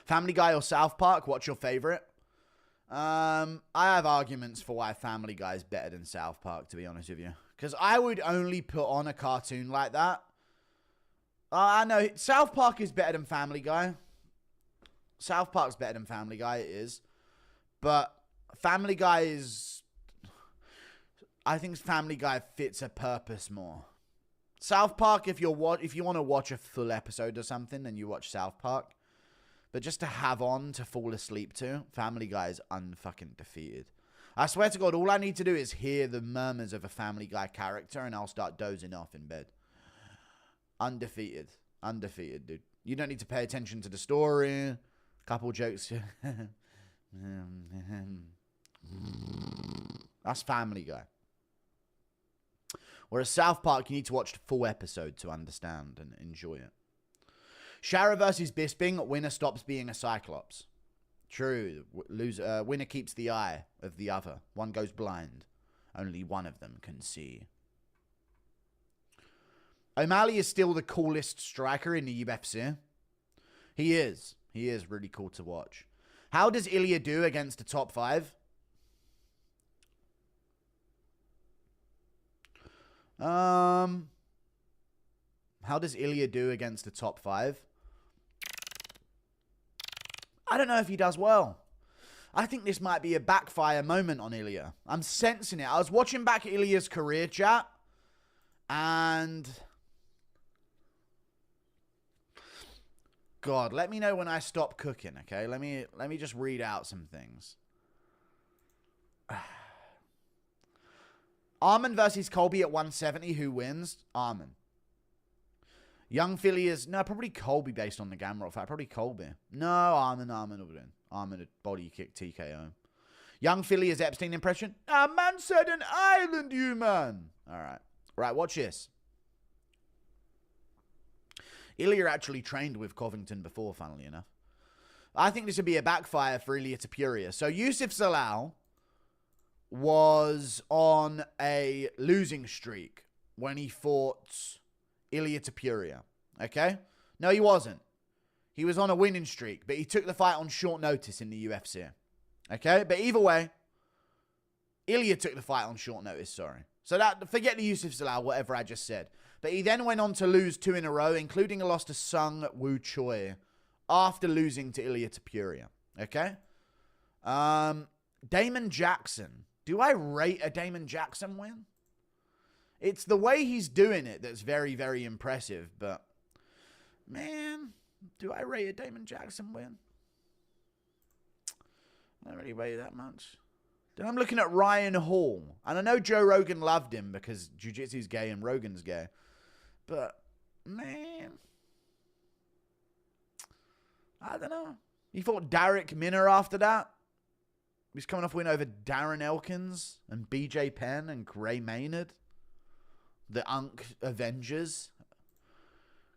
Family Guy or South Park? What's your favorite? I have arguments for why Family Guy is better than South Park, to be honest with you. Because I would only put on a cartoon like that. I know South Park is better than Family Guy. South Park's better than Family Guy, it is. But Family Guy is... I think Family Guy fits a purpose more. South Park, if you want to watch a full episode or something, then you watch South Park. But just to have on to fall asleep to, Family Guy is unfucking defeated. I swear to God, all I need to do is hear the murmurs of a Family Guy character and I'll start dozing off in bed. Undefeated. Undefeated, dude. You don't need to pay attention to the story. Couple jokes. That's Family Guy. Whereas South Park, you need to watch the full episode to understand and enjoy it. Shara versus Bisping, winner stops being a Cyclops. True. Winner keeps the eye of the other. One goes blind. Only one of them can see. O'Malley is still the coolest striker in the UFC. He is. He is really cool to watch. How does Ilia do against the top 5? How does Ilia do against the top 5? I don't know if he does well. I think this might be a backfire moment on Ilia. I'm sensing it. I was watching back Ilia's career chat. And... God, let me know when I stop cooking, okay? Let me just read out some things. Arman versus Colby at 170. Who wins? Arman. Young Philly is... No, probably Colby based on the Gamrot fight. Probably Colby. No, Arman will win. Arman would body kick TKO. Young Philly is Epstein impression. Ah, man said an island, you man. All right. Right, watch this. Ilia actually trained with Covington before, funnily enough. I think this would be a backfire for Ilia Topuria. So Yusuf Zalal was on a losing streak when he fought Ilia Topuria. Okay? No, he wasn't. He was on a winning streak, but he took the fight on short notice in the UFC. Okay? But either way, Ilia took the fight on short notice, sorry. So that, forget the Yusuf Zalal, whatever I just said. But he then went on to lose 2 in a row, including a loss to Sung Woo Choi after losing to Ilia Topuria. Okay? Damon Jackson. Do I rate a Damon Jackson win? It's the way he's doing it that's very, very impressive. But, man, do I rate a Damon Jackson win? I don't really rate it that much. Then I'm looking at Ryan Hall. And I know Joe Rogan loved him because Jiu-Jitsu's gay and Rogan's gay. But, man, I don't know. He fought Derek Minner after that. He's coming off a win over Darren Elkins and BJ Penn and Gray Maynard. The Unk Avengers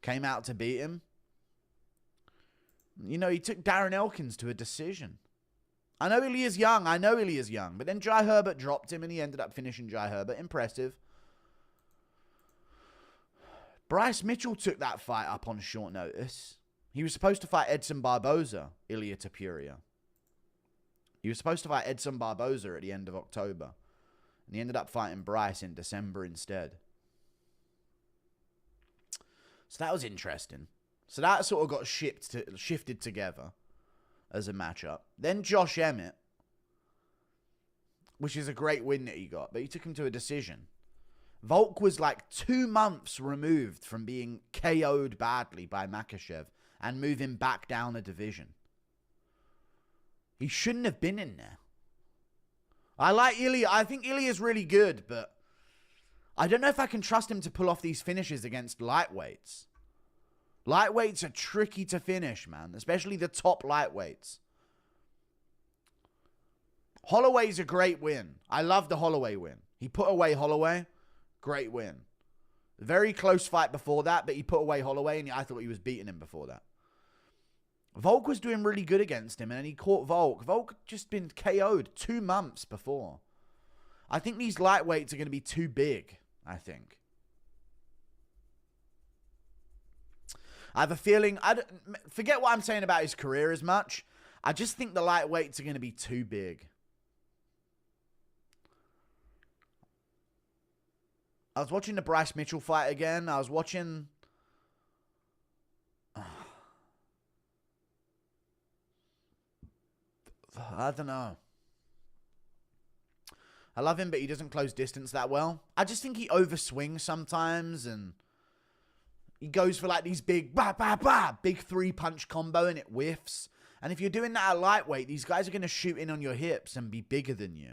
came out to beat him. You know, he took Darren Elkins to a decision. I know Ilia's young. But then Jai Herbert dropped him and he ended up finishing Jai Herbert. Impressive. Bryce Mitchell took that fight up on short notice. He was supposed to fight Edson Barboza, Ilia Topuria. He was supposed to fight Edson Barboza at the end of October. And he ended up fighting Bryce in December instead. So that was interesting. So that sort of got shifted together as a matchup. Then Josh Emmett, which is a great win that he got, but he took him to a decision. Volk was like 2 months removed from being KO'd badly by Makhachev and moving back down a division. He shouldn't have been in there. I like Ilia. I think Ilia's really good, but I don't know if I can trust him to pull off these finishes against lightweights. Lightweights are tricky to finish, man. Especially the top lightweights. Holloway's a great win. I love the Holloway win. He put away Holloway. Great win. Very close fight before that, but he put away Holloway, and I thought he was beating him before that. Volk was doing really good against him, and then he caught Volk. Volk just been KO'd 2 months before. I think these lightweights are going to be too big, I think. I have a feeling, forget what I'm saying about his career as much. I just think the lightweights are going to be too big. I was watching the Bryce Mitchell fight again. I was watching... I don't know. I love him, but he doesn't close distance that well. I just think he overswings sometimes, and he goes for like these big, big 3-punch combo, and it whiffs. And if you're doing that at lightweight, these guys are going to shoot in on your hips and be bigger than you.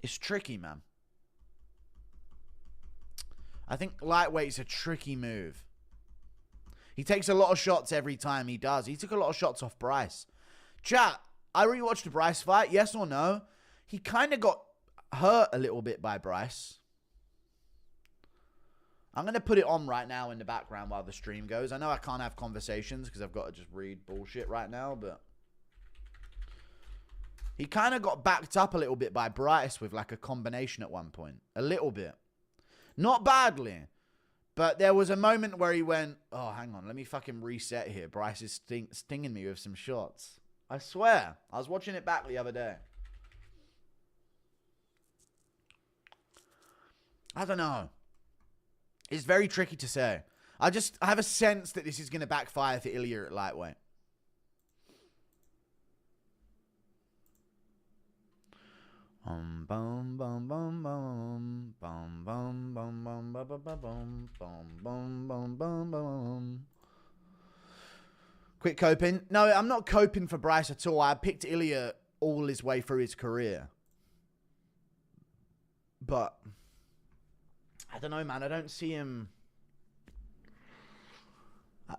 It's tricky, man. I think lightweight's a tricky move. He takes a lot of shots every time he does. He took a lot of shots off Bryce. Chat, I rewatched the Bryce fight. Yes or no? He kind of got hurt a little bit by Bryce. I'm going to put it on right now in the background while the stream goes. I know I can't have conversations because I've got to just read bullshit right now, but... He kind of got backed up a little bit by Bryce with like a combination at one point. A little bit. Not badly. But there was a moment where he went, oh, hang on, let me fucking reset here. Bryce is stinging me with some shots. I swear. I was watching it back the other day. I don't know. It's very tricky to say. I have a sense that this is going to backfire for Ilia at lightweight. Quit coping. No, I'm not coping for Bryce at all. I picked Ilia all his way through his career. But I don't know, man. I don't see him.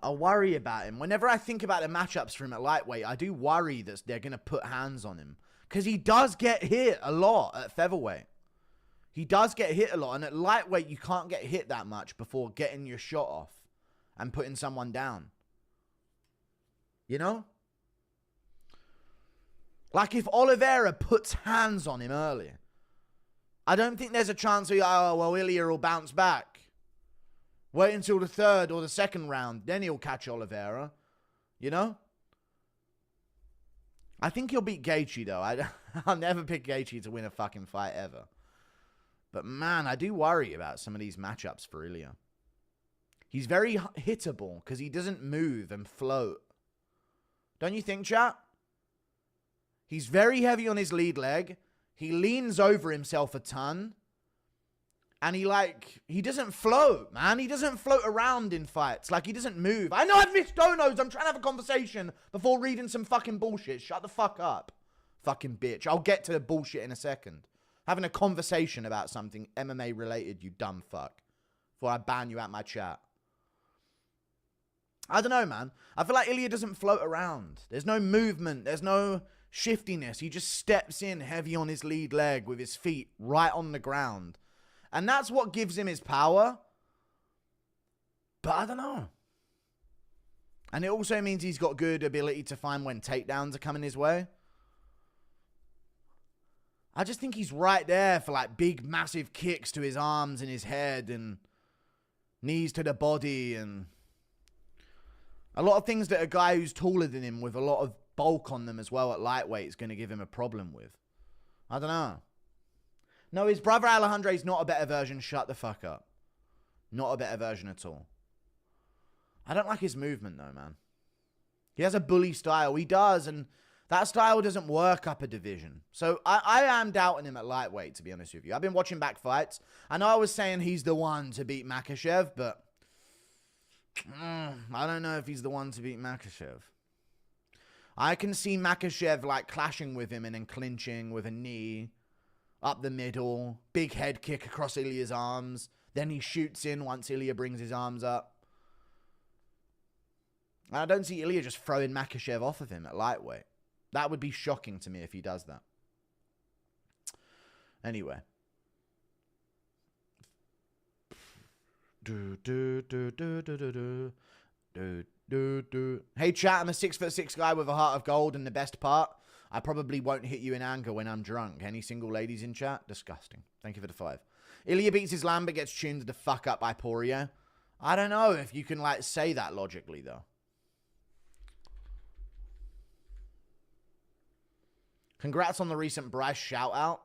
I worry about him. Whenever I think about the matchups for him at lightweight, I do worry that they're going to put hands on him. Because he does get hit a lot at featherweight. He does get hit a lot. And at lightweight, you can't get hit that much before getting your shot off and putting someone down. You know? Like if Oliveira puts hands on him early, I don't think there's a chance where, oh, well, Ilia will bounce back. Wait until the third or the second round. Then he'll catch Oliveira. You know? I think he'll beat Gaethje, though. I'll never pick Gaethje to win a fucking fight ever. But, man, I do worry about some of these matchups for Ilia. He's very hittable because he doesn't move and float. Don't you think, chat? He's very heavy on his lead leg. He leans over himself a ton. And he doesn't float, man. He doesn't float around in fights. Like, he doesn't move. I know I've missed donos. I'm trying to have a conversation before reading some fucking bullshit. Shut the fuck up. Fucking bitch. I'll get to the bullshit in a second. Having a conversation about something MMA related, you dumb fuck. Before I ban you out my chat. I don't know, man. I feel like Ilia doesn't float around. There's no movement. There's no shiftiness. He just steps in heavy on his lead leg with his feet right on the ground. And that's what gives him his power. But I don't know. And it also means he's got good ability to find when takedowns are coming his way. I just think he's right there for like big, massive kicks to his arms and his head and knees to the body and a lot of things that a guy who's taller than him with a lot of bulk on them as well at lightweight is going to give him a problem with. I don't know. No, his brother Alejandro's not a better version. Shut the fuck up. Not a better version at all. I don't like his movement, though, man. He has a bully style. He does, and that style doesn't work up a division. So I am doubting him at lightweight, to be honest with you. I've been watching back fights. I know I was saying he's the one to beat Makhachev, but I don't know if he's the one to beat Makhachev. I can see Makhachev, like, clashing with him and then clinching with a knee. Up the middle, big head kick across Ilia's arms. Then he shoots in once Ilia brings his arms up. I don't see Ilia just throwing Makhachev off of him at lightweight. That would be shocking to me if he does that. Anyway. Hey chat, I'm a 6'6" guy with a heart of gold, and the best part, I probably won't hit you in anger when I'm drunk. Any single ladies in chat? Disgusting. Thank you for the 5. Ilia beats Islam but gets tuned the fuck up by Poirier. I don't know if you can, like, say that logically, though. Congrats on the recent Bryce shout-out.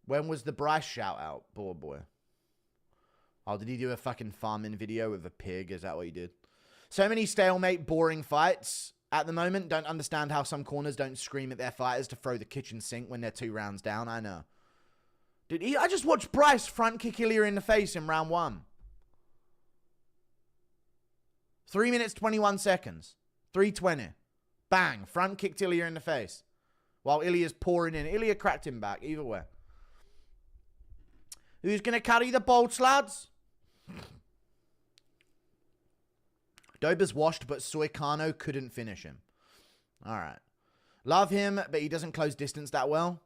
When was the Bryce shout-out? Boy. Oh, did he do a fucking farming video with a pig? Is that what he did? So many stalemate, boring fights at the moment. Don't understand how some corners don't scream at their fighters to throw the kitchen sink when they're 2 rounds down. I know. Dude, I just watched Bryce front kick Ilia in the face in round 1. 3 minutes, 21 seconds. 3:20. Bang. Front kicked Ilia in the face. While Ilia's pouring in. Ilia cracked him back. Either way. Who's going to carry the bolts, lads? Dober's washed, but Soikano couldn't finish him. All right. Love him, but he doesn't close distance that well.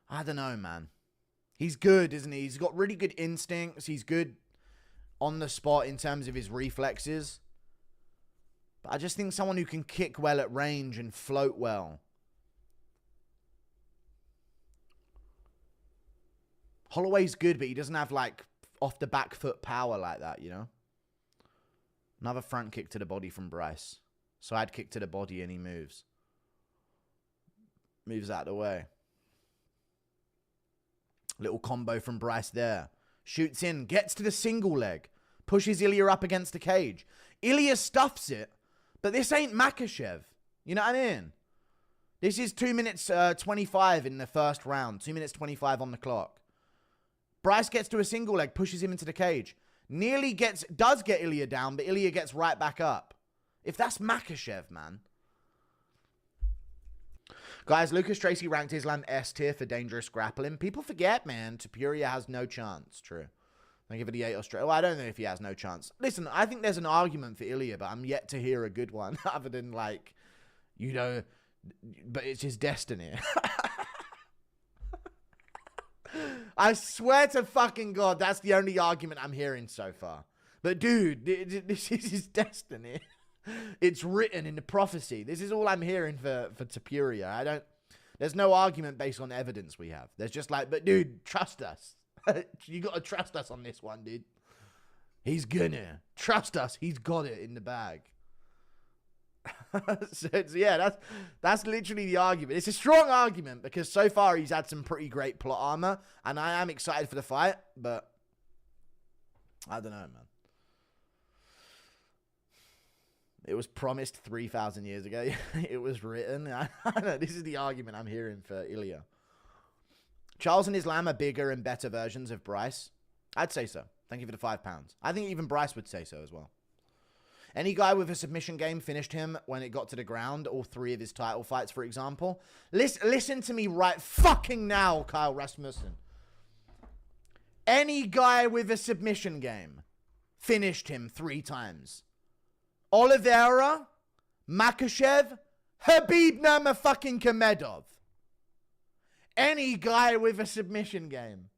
I don't know, man. He's good, isn't he? He's got really good instincts. He's good on the spot in terms of his reflexes. But I just think someone who can kick well at range and float well. Holloway's good, but he doesn't have, like, off the back foot power like that, you know? Another front kick to the body from Bryce. Side kick to the body and he moves. Moves out of the way. Little combo from Bryce there. Shoots in. Gets to the single leg. Pushes Ilia up against the cage. Ilia stuffs it. But this ain't Makhachev. You know what I mean? This is 2 minutes 25 in the first round. 2 minutes 25 on the clock. Bryce gets to a single leg. Pushes him into the cage. Nearly does get Ilia down, but Ilia gets right back up. If that's Makhachev, man. Guys, Lucas Tracy ranked Islam S tier for dangerous grappling. People forget, man. Poirier has no chance. True. Thank you for the 8 Australia. Well, I don't know if he has no chance. Listen, I think there's an argument for Ilia, but I'm yet to hear a good one. Other than, like, you know, but it's his destiny. I swear to fucking God, that's the only argument I'm hearing so far. But dude, this is his destiny. It's written in the prophecy. This is all I'm hearing for Poirier. There's no argument based on evidence we have. There's just like, but dude, trust us. You got to trust us on this one, dude. He's gonna. Trust us. He's got it in the bag. So yeah, that's literally the argument. It's a strong argument because so far he's had some pretty great plot armor, and I am excited for the fight, but I don't know, man. It was promised 3,000 years ago. It was written. I don't know. This is the argument I'm hearing for Ilia. Charles and Islam are bigger and better versions of Bryce. I'd say so. Thank you for the £5. I think even Bryce would say so as well. Any guy with a submission game finished him when it got to the ground. All 3 of his title fights, for example. Listen to me right fucking now, Kyle Rasmussen. Any guy with a submission game finished him 3 times. Oliveira, Makhachev, Khabib Nurmagomedov. Any guy with a submission game.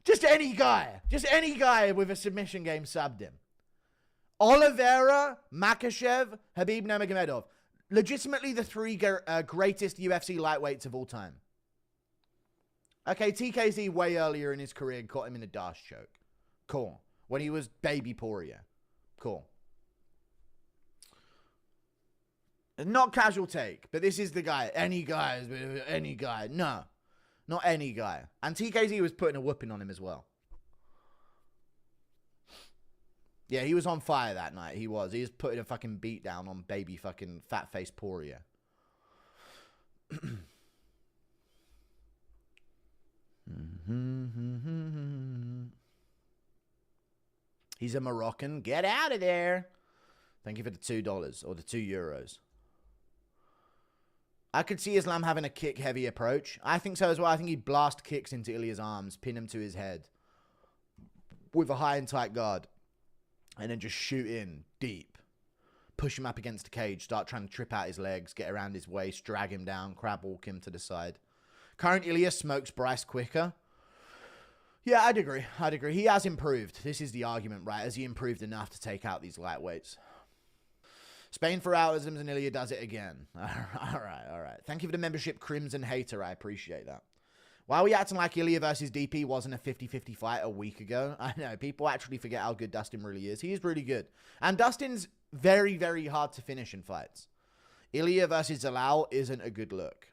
Just any guy. Just any guy with a submission game subbed him. Oliveira, Makhachev, Khabib Nurmagomedov. Legitimately the 3 greatest UFC lightweights of all time. Okay, TKZ way earlier in his career caught him in a dash choke. Cool. When he was baby Poirier. Cool. Not casual take, but this is the guy. Any guy. No. Not any guy. And TKZ was putting a whooping on him as well. Yeah, he was on fire that night. He was putting a fucking beat down on baby fucking fat-faced Poirier. He's a Moroccan. Get out of there. Thank you for the $2 or the €2. I could see Islam having a kick-heavy approach. I think so as well. I think he'd blast kicks into Ilia's arms, pin him to his head with a high and tight guard. And then just shoot in deep. Push him up against the cage. Start trying to trip out his legs. Get around his waist. Drag him down. Crab walk him to the side. Current Ilia smokes Bryce quicker. Yeah, I'd agree. He has improved. This is the argument, right? Has he improved enough to take out these lightweights? Spain for hours and Ilia does it again. All right. Thank you for the membership, Crimson Hater. I appreciate that. Why are we acting like Ilia versus DP wasn't a 50-50 fight a week ago? I know, people actually forget how good Dustin really is. He is really good. And Dustin's very, very hard to finish in fights. Ilia versus Zalal isn't a good look.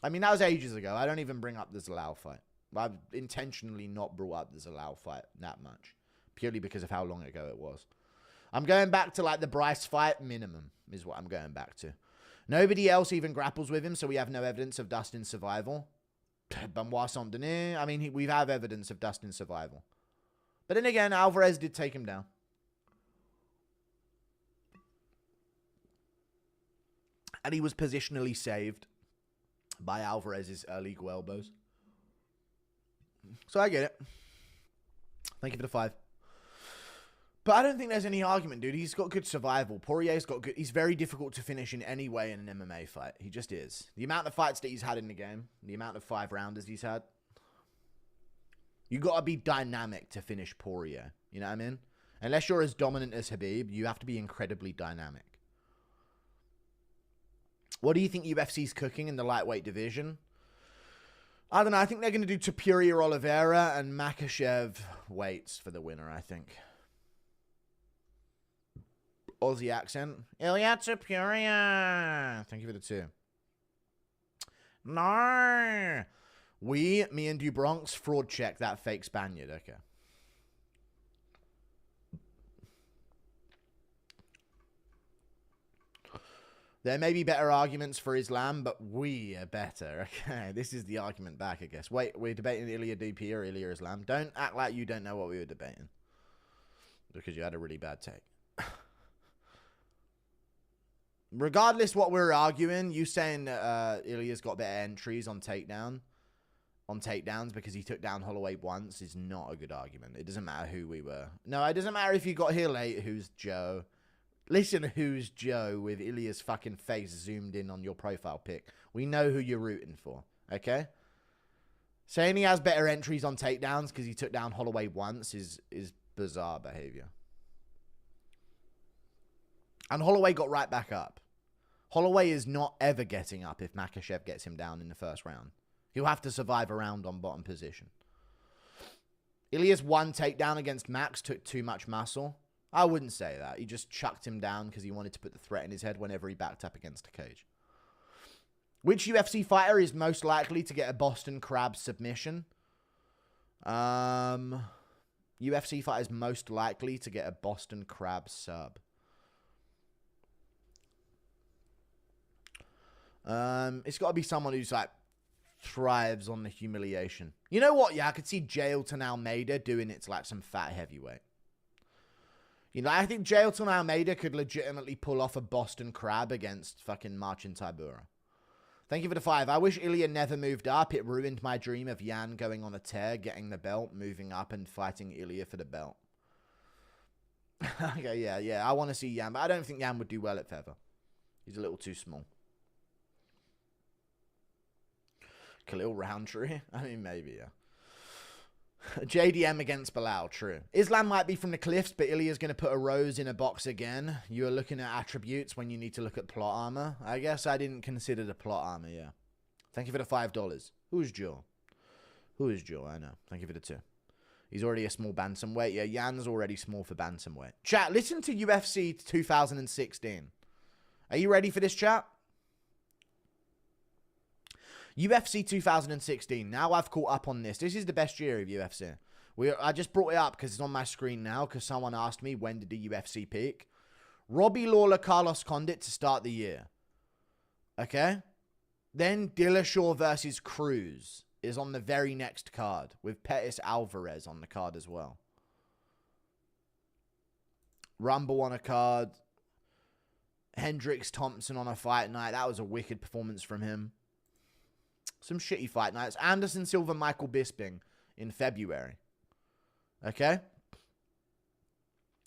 I mean, that was ages ago. I don't even bring up the Zalal fight. I've intentionally not brought up the Zalal fight that much. Purely because of how long ago it was. I'm going back to, like, the Bryce fight minimum is what I'm going back to. Nobody else even grapples with him, so we have no evidence of Dustin's survival. Benoit Saint-Denis, I mean, we have evidence of Dustin's survival. But then again, Alvarez did take him down. And he was positionally saved by Alvarez's illegal elbows. So I get it. Thank you for the 5. But I don't think there's any argument, dude. He's got good survival. Poirier's got good... He's very difficult to finish in any way in an MMA fight. He just is. The amount of fights that he's had in the game, the amount of 5-rounders he's had, you got to be dynamic to finish Poirier. You know what I mean? Unless you're as dominant as Khabib, you have to be incredibly dynamic. What do you think UFC's cooking in the lightweight division? I don't know. I think they're going to do Topuria Oliveira and Makhachev weights for the winner, I think. Aussie accent. Ilia Topuria. Thank you for the 2. No. Me and Du Bronx fraud check that fake Spaniard. Okay. There may be better arguments for Islam, but we are better. Okay, this is the argument back, I guess. Wait, we're debating Ilia DP or Ilia Islam. Don't act like you don't know what we were debating. Because you had a really bad take. Regardless what we're arguing, you saying Ilia's got better entries on takedowns because he took down Holloway once is not a good argument. It doesn't matter who we were. No, it doesn't matter if you got here late, who's Joe. Listen, who's Joe with Ilia's fucking face zoomed in on your profile pic. We know who you're rooting for, okay? Saying he has better entries on takedowns because he took down Holloway once is bizarre behavior. And Holloway got right back up. Holloway is not ever getting up if Makhachev gets him down in the first round. He'll have to survive a round on bottom position. Ilia's one takedown against Max took too much muscle. I wouldn't say that. He just chucked him down because he wanted to put the threat in his head whenever he backed up against a cage. Which UFC fighter is most likely to get a Boston Crab submission? UFC fighter is most likely to get a Boston Crab sub. It's got to be someone who's like thrives on the humiliation. You know what? Yeah, I could see Jailton Almeida doing it to like some fat heavyweight. You know, I think Jailton Almeida could legitimately pull off a Boston Crab against fucking Marcin Tybura. Thank you for the 5. I wish Ilia never moved up. It ruined my dream of Yan going on a tear, getting the belt, moving up, and fighting Ilia for the belt. Okay, yeah. I want to see Yan, but I don't think Yan would do well at feather. He's a little too small. Khalil Roundtree? I mean, maybe, yeah. JDM against Bilal, true. Islam might be from the cliffs, but Ilia's going to put a rose in a box again. You are looking at attributes when you need to look at plot armor. I guess I didn't consider the plot armor, yeah. Thank you for the $5. Who's Joe? Who is Joe? I know. Thank you for the 2. He's already a small bantamweight. Yeah, Yan's already small for bantamweight. Chat, listen to UFC 2016. Are you ready for this, chat? UFC 2016. Now I've caught up on this. This is the best year of UFC. I just brought it up because it's on my screen now because someone asked me when did the UFC peak. Robbie Lawler, Carlos Condit to start the year. Okay? Then Dillashaw versus Cruz is on the very next card with Pettis Alvarez on the card as well. Rumble on a card. Hendricks Thompson on a fight night. That was a wicked performance from him. Some shitty fight nights. Anderson Silva, Michael Bisping in February. Okay?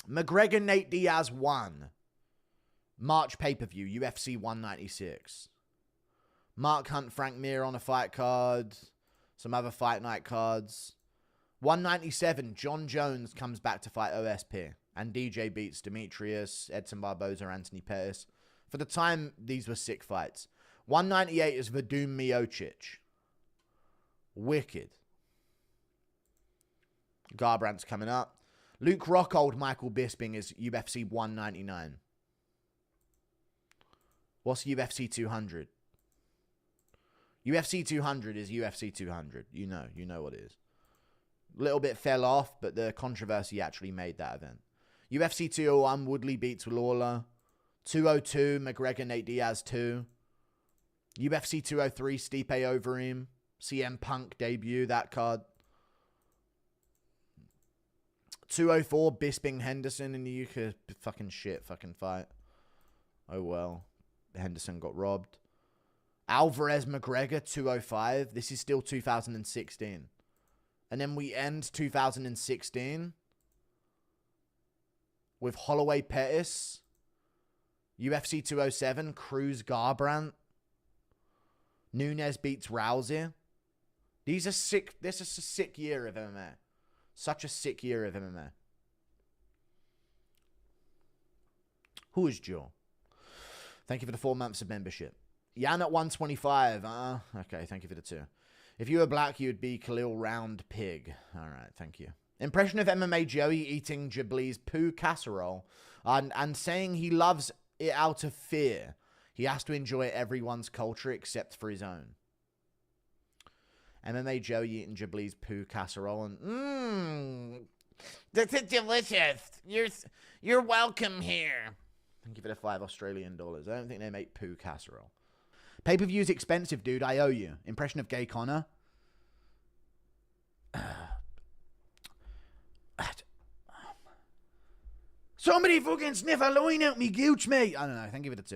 McGregor, Nate Diaz 1. March pay-per-view, UFC 196. Mark Hunt, Frank Mir on a fight card. Some other fight night cards. 197, John Jones comes back to fight OSP. And DJ beats Demetrius, Edson Barboza, Anthony Pettis. For the time, these were sick fights. 198 is Vadum Miocic. Wicked. Garbrandt's coming up. Luke Rockhold, Michael Bisping is UFC 199. What's UFC 200? UFC 200 is UFC 200. You know what it is. Little bit fell off, but the controversy actually made that event. UFC 201, Woodley beats Lawler. 202, McGregor, Nate Diaz 2. UFC 203, Stipe Overeem. CM Punk debut, that card. 204, Bisping Henderson in the UK. Fucking shit, fucking fight. Oh well. Henderson got robbed. Alvarez McGregor 205. This is still 2016. And then we end 2016 with Holloway Pettis. UFC 207, Cruz Garbrandt. Nunes beats Rousey. These are sick. This is a sick year of MMA. Such a sick year of MMA. Who is Joe? Thank you for the 4 months of membership. Jan at 125. Okay, thank you for the 2. If you were black, you would be Khalil Round Pig. All right, thank you. Impression of MMA Joey eating Ghibli's poo casserole and saying he loves it out of fear. He has to enjoy everyone's culture except for his own. MMA Joey eating Ghibli's poo casserole and this is delicious. You're welcome here. Thank you for the $5 Australian. I don't think they make poo casserole. Pay-per-view's expensive, dude. I owe you. Impression of Gay Connor. Somebody fucking sniff a line out me gooch, mate. I don't know. Thank you for the 2.